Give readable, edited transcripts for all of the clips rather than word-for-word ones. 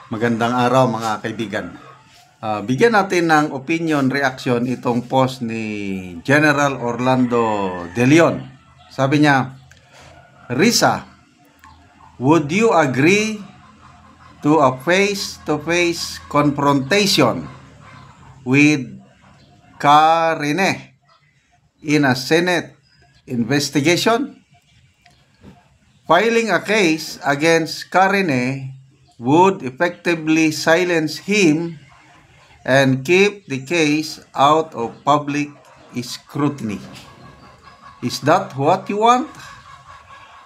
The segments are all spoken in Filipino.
Magandang araw mga kaibigan. Bigyan natin ng opinion, reaction itong post ni General Orlando De Leon. Sabi niya, Risa, would you agree to a face-to-face confrontation with Karine in a Senate investigation? Filing a case against Karine would effectively silence him and keep the case out of public scrutiny. Is that what you want?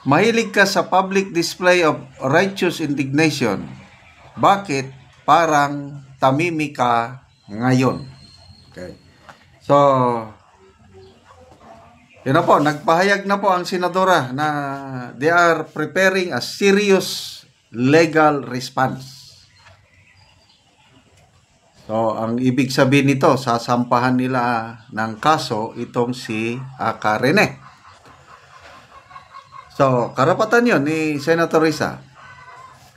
Mahilig ka sa public display of righteous indignation. Bakit parang tamimi ka ngayon? Okay. So, yun na po, nagpahayag na po ang senadora na they are preparing a serious legal response. So, ang ibig sabihin nito, sasampahan nila ng kaso itong si Karine. So, karapatan yun ni Senator Risa.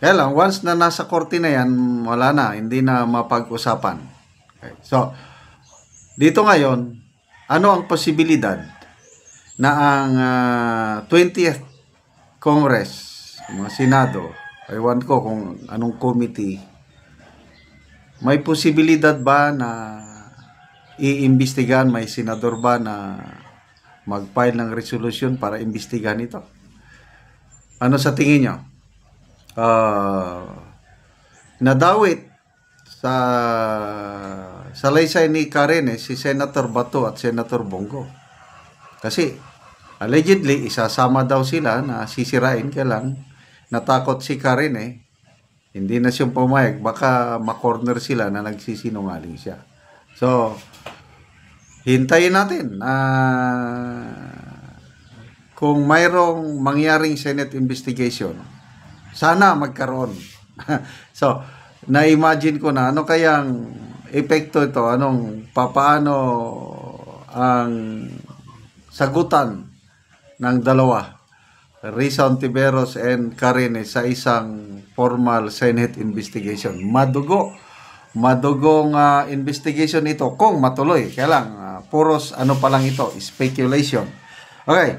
Kaya lang, once na nasa korte na yan, wala na, hindi na mapag-usapan. Okay. So, dito ngayon, ano ang posibilidad na ang 20th Congress, mga Senado, ewan ko kung anong committee, may posibilidad ba na iimbestigahan, may senador ba na mag-file ng resolution para imbestigahan ito? Ano sa tingin nyo? Nadawit sa salaysay ni Karine si Senator Bato at Senator Bongo. Kasi allegedly isasama daw sila na sisirain, kaya lang natakot si Karine, hindi na siyang pumayag, baka makorner sila na nagsisinungaling siya. So, hintayin natin kung mayroong mangyaring Senate investigation, sana magkaroon. So, na-imagine ko na ano kayang epekto ito, paano ang sagutan ng dalawa, Risa Hontiveros and Karine, sa isang formal Senate investigation. Madugong investigation ito kung matuloy. Kaya lang, puros ano pa lang ito, speculation. Okay,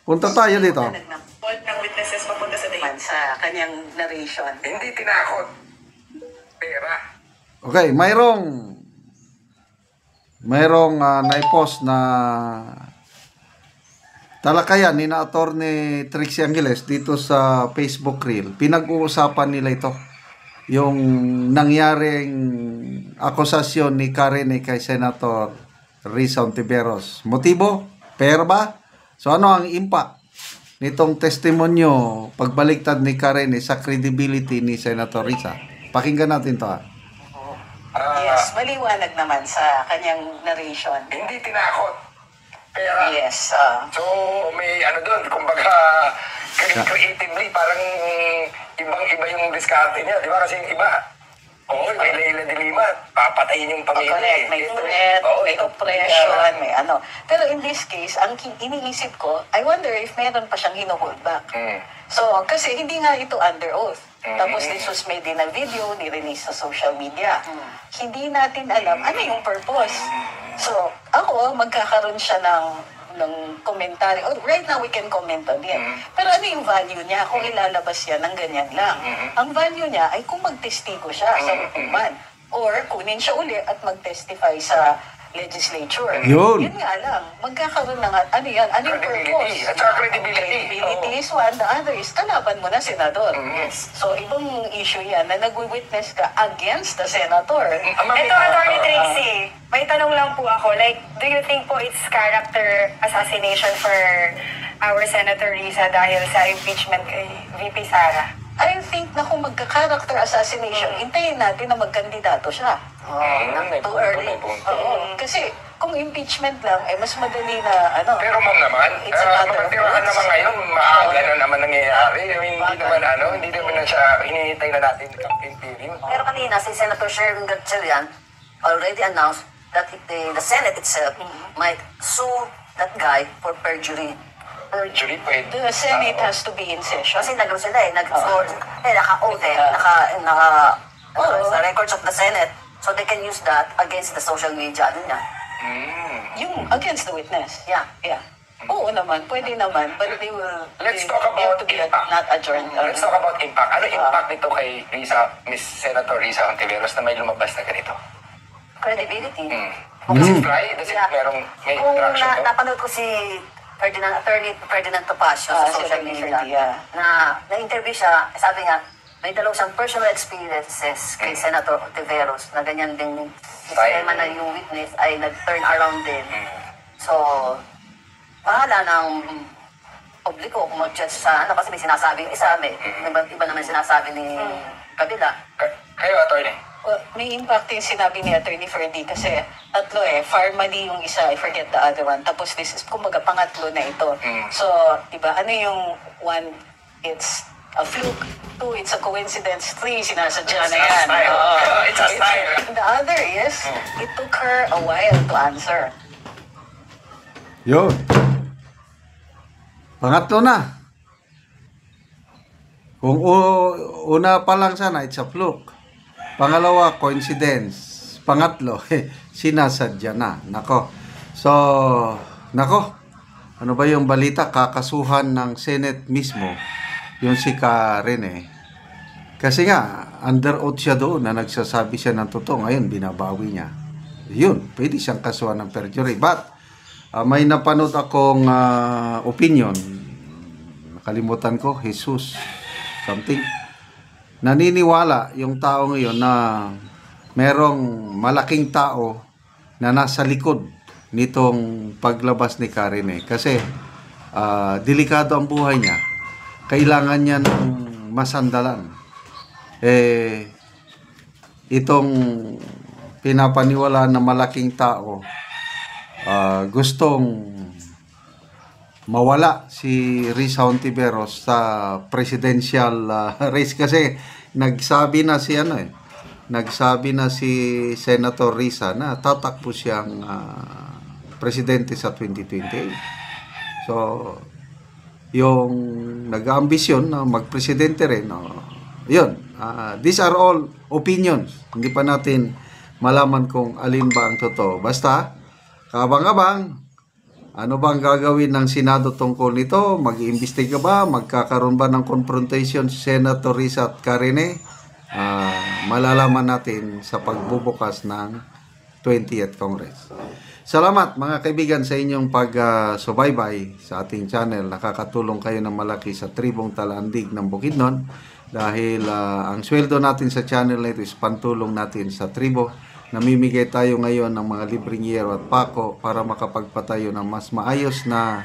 punta tayo dito. Ng witnesses papunta sa kanyang narration. Hindi tinakot. Pera. Okay, mayroong naipost na talakayan ni na Attorney Trixie Angeles dito sa Facebook Reel. Pinag-uusapan nila ito, yung nangyaring akusasyon ni Karine kay Senator Risa Hontiveros. Motibo? Pera ba? So ano ang impact nitong testimonyo, pagbaliktad ni Karine sa credibility ni Senator Risa? Pakinggan natin to. Yes, maliwanag naman sa kanyang narration. Hindi tinakot. Pera. Yes. So, may doon, kumbaga, creatively, parang ibang-iba yung diskarte niya. Di ba? Kasi yung iba, may Leila de Lima, papatayin yung pamilya. Correct. May threat, may oppression, may ano. Pero in this case, ang iniisip ko, I wonder if meron pa siyang hino-hold back. So, kasi hindi nga ito under oath. Tapos this was made in a video, ni-release sa social media. Hindi natin alam ano yung purpose. So, ako, magkakaroon siya ng komentary. Oh, right now, we can comment on it. Pero ano yung value niya kung ilalabas yan ng ganyan lang? Ang value niya ay kung magtestigo siya sa hukuman or kunin siya uli at mag-testify sa legislature. Yun nga lang, magkakaroon ng ano yan, ano yung purpose? At saka credibility. Credibility is one, the other is kalaban mo na senador. So, ibang issue yan na nag-witness ka against the senator. Ito, Attorney Trixie, may tanong lang po ako. Like, do you think po it's character assassination for our Senator Risa dahil sa impeachment kay VP Sara? I think na kung magka-character assassination, hintayin natin na magkandidato siya. Too early. Kasi kung impeachment lang, mas madali na Pero ma'am naman, kapagtirahan naman ngayon, maaga na naman nangyayari. Hindi naman na siya, hinihintay na natin campaign period. Pero kanina, si Senator Sherwin Gatchalian already announced that the Senate itself might sue that guy for perjury. perjury pwede. The Senate has to be in session. Kasi nag sila naka-oath sa records of the Senate. So they can use that against the social media, niya. Yung against the witness. Yeah. Yeah. Oo naman, pwede naman, but they will Let's they talk have about to be impact. not adjourned. Let's talk about impact. Ano impact nito kay Miss Senator Risa Hontiveros na may lumabas na ganito? Credibility. Does it fly? Does it Yeah. may Kung traction to? napanood ko si Attorney Ferdinand Topacio Ah, sa si social Attorney media, Ferdi, yeah. na-interview siya, sabi nga, may dalaw siyang personal experiences kay Senator Ontiveros na ganyan din sistema na yung witness ay nag-turn around din. So, bahala ng publiko kung mag-judge sa ano kasi may sinasabing isa, may iba naman sinasabi ni kabila. Kayo, attorney. Well, may impact yung sinabi ni Attorney Ferdi kasi tatlo Farmally yung isa, I forget the other one. Tapos this is, kumbaga, pangatlo na ito. So, diba, ano yung one, it's a fluke. Two, it's a coincidence. Three, sinasadya na yan. style. Oo. It's a style. The other is, it took her a while to answer. Yun. Pangatlo na. Kung una pa lang sana, it's a fluke. Pangalawa, coincidence. Pangatlo, sinasadya na. Nako. So, nako. Ano ba yung balita? Kakasuhan ng Senate mismo yung si Karen. Kasi nga, under oath siya doon na nagsasabi siya ng totoo. Ngayon, binabawi niya. Yun, pwede siyang kasuhan ng perjury. But, may napanood akong opinion. Nakalimutan ko, Jesus something. Naniniwala yung tao ngayon na merong malaking tao na nasa likod nitong paglabas ni Karen. Kasi delikado ang buhay niya. Kailangan niya ng masandalan. Itong pinapaniwala na malaking tao gustong mawala si Risa Hontiveros sa presidential race kasi nagsabi na si Senator Risa na tatakbo siyang presidente sa 2028. So yung nag-ambisyon na magpresidente rin, yun, these are all opinions. Hindi pa natin malaman kung alin ba ang totoo. Basta kabang-abang, ano bang gagawin ng Senado tungkol nito? Mag-iimbestiga ba? Magkakaroon ba ng confrontation si Senator Risa at Karen? Malalaman natin sa pagbubukas ng 20th Congress. Salamat mga kaibigan sa inyong pag-subaybay sa ating channel. Nakakatulong kayo ng malaki sa tribong Talandig ng Bukidnon dahil ang sweldo natin sa channel na ito is pantulong natin sa tribo. Namimigay tayo ngayon ng mga libreng yero at pako para makapagpatayo ng mas maayos na